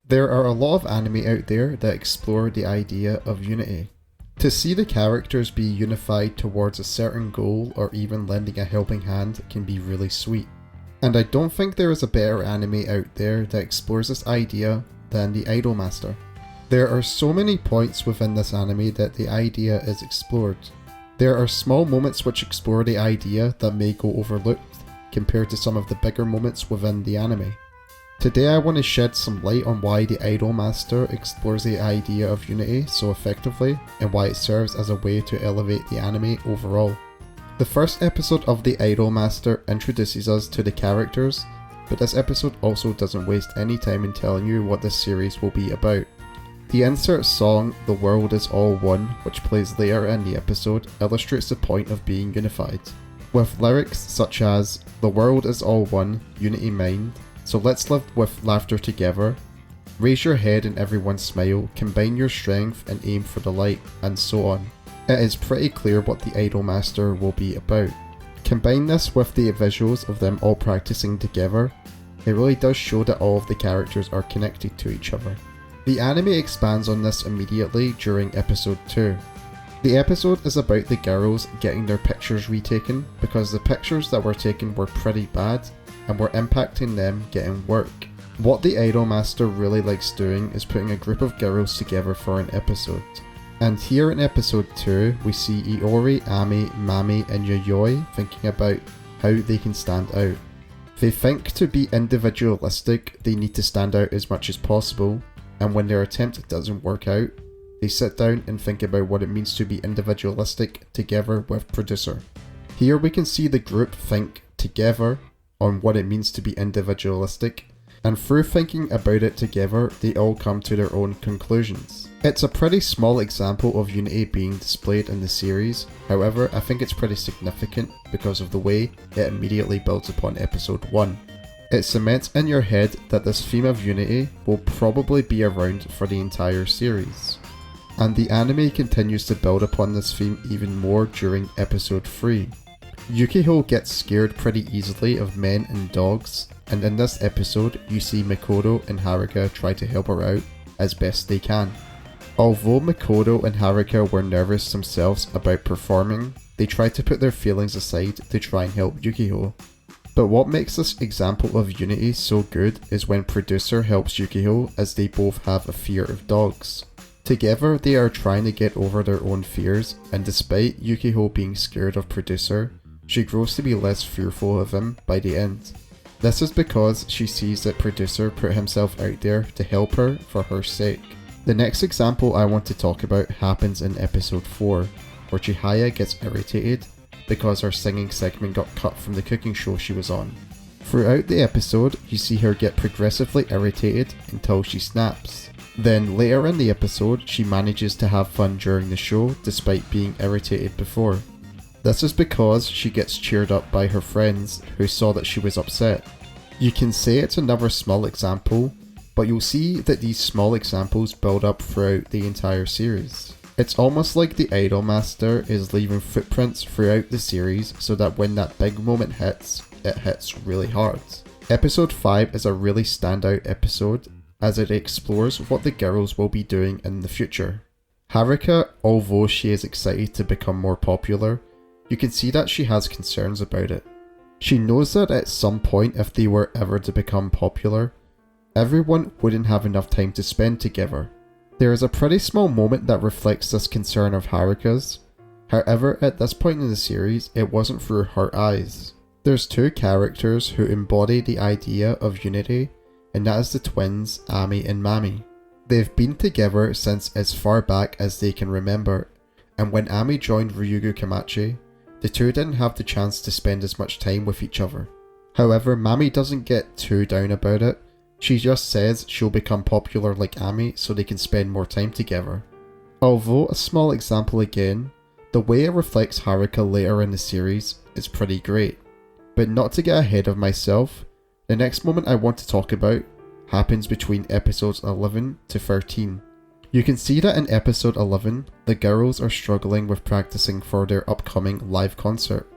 There are a lot of anime out there that explore the idea of unity. To see the characters be unified towards a certain goal or even lending a helping hand can be really sweet. And I don't think there is a better anime out there that explores this idea than the iDOLM STER. There are so many points within this anime that the idea is explored. There are small moments which explore the idea that may go overlooked compared to some of the bigger moments within the anime. Today I want to shed some light on why the iDOLM STER explores the idea of unity so effectively and why it serves as a way to elevate the anime overall. The first episode of the iDOLM STER introduces us to the characters, but this episode also doesn't waste any time in telling you what this series will be about. The insert song "The World Is All One", which plays later in the episode, illustrates the point of being unified, with lyrics such as "The world is all one, unity mind, so let's live with laughter together, raise your head and everyone smile, combine your strength and aim for the light," and so on. It is pretty clear what the iDOLM STER will be about. Combine this with the visuals of them all practicing together, it really does show that all of the characters are connected to each other. The anime expands on this immediately during episode 2. The episode is about the girls getting their pictures retaken because the pictures that were taken were pretty bad and were impacting them getting work. What the iDOLM STER really likes doing is putting a group of girls together for an episode. And here in episode 2 we see Iori, Ami, Mami and Yayoi thinking about how they can stand out. They think to be individualistic they need to stand out as much as possible, and when their attempt doesn't work out, they sit down and think about what it means to be individualistic together with producer. Here we can see the group think together on what it means to be individualistic, and through thinking about it together they all come to their own conclusions. It's a pretty small example of unity being displayed in the series, however I think it's pretty significant because of the way it immediately builds upon episode 1. It cements in your head that this theme of unity will probably be around for the entire series. And the anime continues to build upon this theme even more during episode 3. Yukihiro gets scared pretty easily of men and dogs, and in this episode you see Makoto and Haruka try to help her out as best they can. Although Makoto and Haruka were nervous themselves about performing, they tried to put their feelings aside to try and help Yukihiro. But what makes this example of unity so good is when producer helps Yukihiro as they both have a fear of dogs. Together they are trying to get over their own fears, and despite Yukihiro being scared of producer, she grows to be less fearful of him by the end. This is because she sees that producer put himself out there to help her for her sake. The next example I want to talk about happens in episode 4, where Chihaya gets irritated because her singing segment got cut from the cooking show she was on. Throughout the episode, you see her get progressively irritated until she snaps. Then later in the episode, she manages to have fun during the show despite being irritated before. This is because she gets cheered up by her friends who saw that she was upset. You can say it's another small example, but you'll see that these small examples build up throughout the entire series. It's almost like the iDOLM STER is leaving footprints throughout the series so that when that big moment hits, it hits really hard. Episode 5 is a really standout episode as it explores what the girls will be doing in the future. Haruka, although she is excited to become more popular, you can see that she has concerns about it. She knows that at some point if they were ever to become popular, everyone wouldn't have enough time to spend together. There is a pretty small moment that reflects this concern of Haruka's. However, at this point in the series, it wasn't through her eyes. There's two characters who embody the idea of unity, and that is the twins Ami and Mami. They've been together since as far back as they can remember, and when Ami joined Ryugu Komachi, the two didn't have the chance to spend as much time with each other. However, Mami doesn't get too down about it. She just says she'll become popular like Ami so they can spend more time together. Although a small example again, the way it reflects Haruka later in the series is pretty great. But not to get ahead of myself, the next moment I want to talk about happens between episodes 11 to 13. You can see that in episode 11, the girls are struggling with practicing for their upcoming live concert.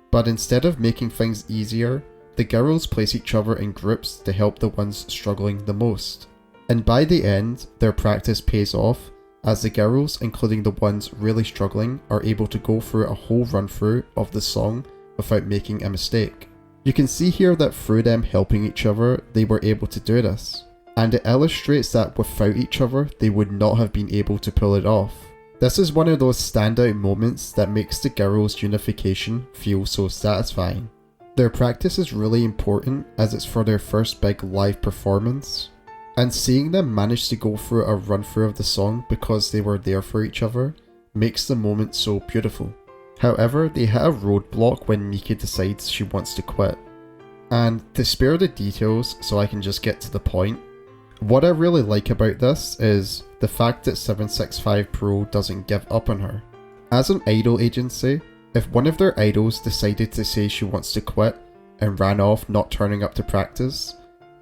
But instead of making things easier, the girls place each other in groups to help the ones struggling the most. And by the end, their practice pays off, as the girls, including the ones really struggling, are able to go through a whole run through of the song without making a mistake. You can see here that through them helping each other, they were able to do this. And it illustrates that without each other, they would not have been able to pull it off. This is one of those standout moments that makes the girls' unification feel so satisfying. Their practice is really important as it's for their first big live performance, and seeing them manage to go through a run through of the song because they were there for each other makes the moment so beautiful. However, they hit a roadblock when Mika decides she wants to quit. And to spare the details so I can just get to the point, what I really like about this is the fact that 765 Pro doesn't give up on her. As an idol agency, if one of their idols decided to say she wants to quit and ran off not turning up to practice,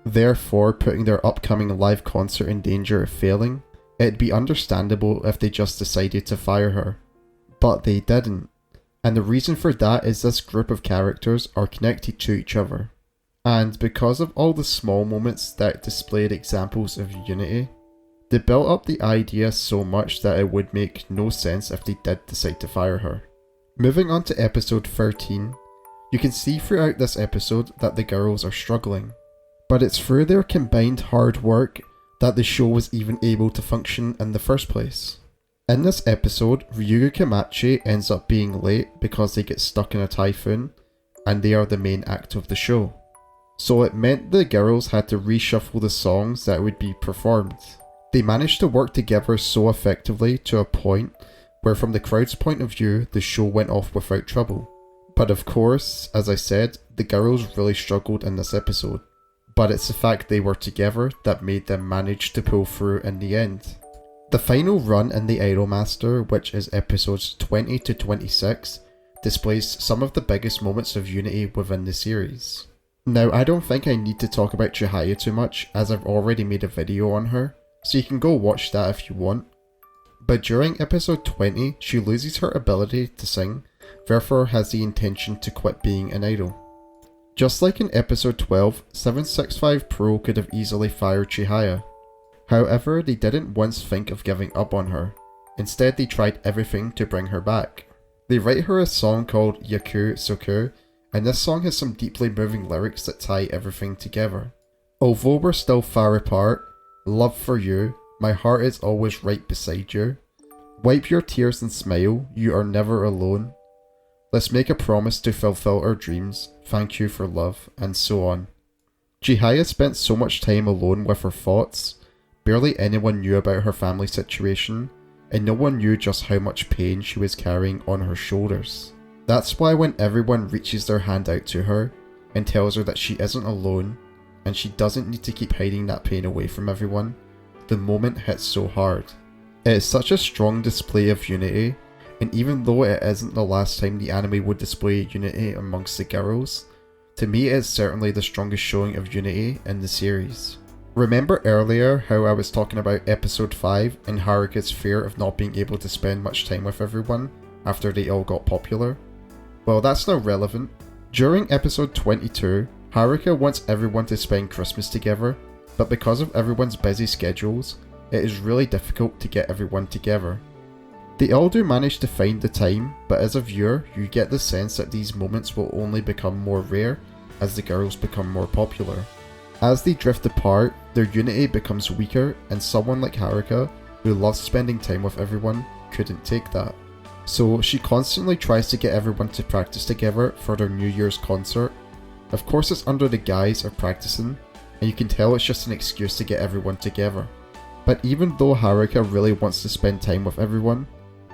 therefore putting their upcoming live concert in danger of failing, it'd be understandable if they just decided to fire her. But they didn't. And the reason for that is this group of characters are connected to each other. And because of all the small moments that displayed examples of unity, they built up the idea so much that it would make no sense if they did decide to fire her. Moving on to episode 13, you can see throughout this episode that the girls are struggling. But it's through their combined hard work that the show was even able to function in the first place. In this episode, Ryuga Komachi ends up being late because they get stuck in a typhoon, and they are the main act of the show. So it meant the girls had to reshuffle the songs that would be performed. They managed to work together so effectively to a point where from the crowd's point of view, the show went off without trouble. But of course, as I said, the girls really struggled in this episode. But it's the fact they were together that made them manage to pull through in the end. The final run in the Idolmaster, which is episodes 20 to 26, displays some of the biggest moments of unity within the series. Now, I don't think I need to talk about Chihaya too much, as I've already made a video on her, so you can go watch that if you want. But during episode 20, she loses her ability to sing, therefore has the intention to quit being an idol. Just like in episode 12, 765 Pro could have easily fired Chihaya. However, they didn't once think of giving up on her. Instead, they tried everything to bring her back. They write her a song called Yaku Soku, and this song has some deeply moving lyrics that tie everything together. Although we're still far apart, love for you, my heart is always right beside you. Wipe your tears and smile, you are never alone. Let's make a promise to fulfill our dreams, thank you for love, and so on. Chihaya spent so much time alone with her thoughts. Barely anyone knew about her family situation, and no one knew just how much pain she was carrying on her shoulders. That's why when everyone reaches their hand out to her and tells her that she isn't alone, and she doesn't need to keep hiding that pain away from everyone, the moment hits so hard. It is such a strong display of unity, and even though it isn't the last time the anime would display unity amongst the girls, to me it is certainly the strongest showing of unity in the series. Remember earlier how I was talking about episode 5 and Haruka's fear of not being able to spend much time with everyone after they all got popular? Well, that's now relevant. During episode 22, Haruka wants everyone to spend Christmas together, but because of everyone's busy schedules, it is really difficult to get everyone together. They all do manage to find the time, but as a viewer, you get the sense that these moments will only become more rare as the girls become more popular. As they drift apart, their unity becomes weaker, and someone like Haruka, who loves spending time with everyone, couldn't take that. So she constantly tries to get everyone to practice together for their New Year's concert. Of course it's under the guise of practicing, and you can tell it's just an excuse to get everyone together. But even though Haruka really wants to spend time with everyone,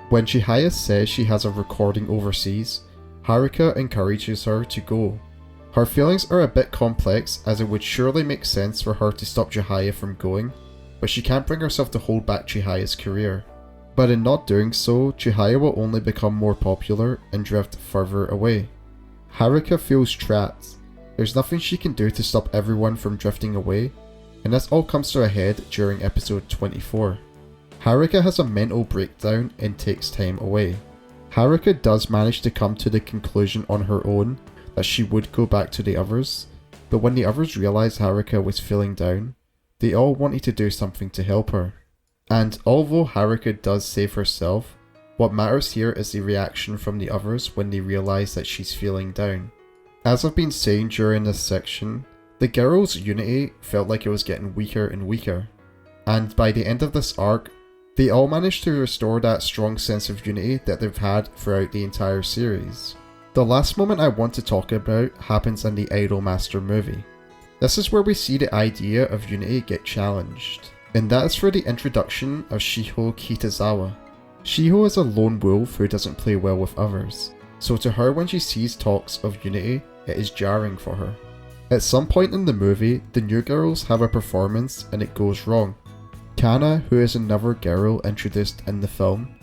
when Chihaya says she has a recording overseas, Haruka encourages her to go. Her feelings are a bit complex, as it would surely make sense for her to stop Chihaya from going, but she can't bring herself to hold back Chihaya's career. But in not doing so, Chihaya will only become more popular and drift further away. Haruka feels trapped. There's nothing she can do to stop everyone from drifting away, and this all comes to a head during episode 24. Haruka has a mental breakdown and takes time away. Haruka does manage to come to the conclusion on her own that she would go back to the others, but when the others realised Haruka was feeling down, They all wanted to do something to help her. And although Haruka does save herself, what matters here is the reaction from the others when they realise that she's feeling down. As I've been saying during this section, the girls' unity felt like it was getting weaker and weaker. And by the end of this arc, they all managed to restore that strong sense of unity that they've had throughout the entire series. The last moment I want to talk about happens in the iDOLM STER movie. This is where we see the idea of unity get challenged, and that is for the introduction of Shiho Kitazawa. Shiho is a lone wolf who doesn't play well with others, so to her when she sees talks of unity, it is jarring for her. At some point in the movie, the new girls have a performance and it goes wrong. Kana, who is another girl introduced in the film,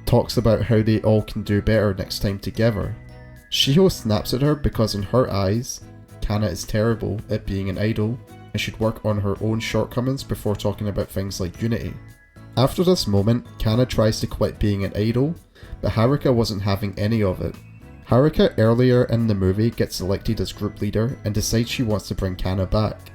talks about how they all can do better next time together. Shiho snaps at her because in her eyes, Kana is terrible at being an idol and should work on her own shortcomings before talking about things like unity. After this moment, Kana tries to quit being an idol, but Haruka wasn't having any of it. Haruka earlier in the movie gets elected as group leader and decides she wants to bring Kana back.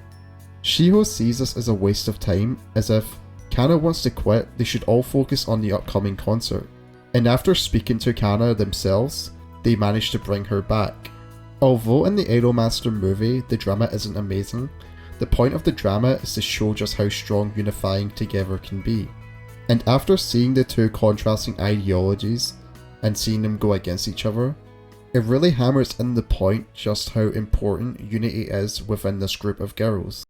Shiho sees this as a waste of time, as if Kana wants to quit, they should all focus on the upcoming concert. And after speaking to Kana themselves, they manage to bring her back. Although in the iDOLM STER movie the drama isn't amazing, the point of the drama is to show just how strong unifying together can be. And after seeing the two contrasting ideologies and seeing them go against each other, it really hammers in the point just how important unity is within this group of girls.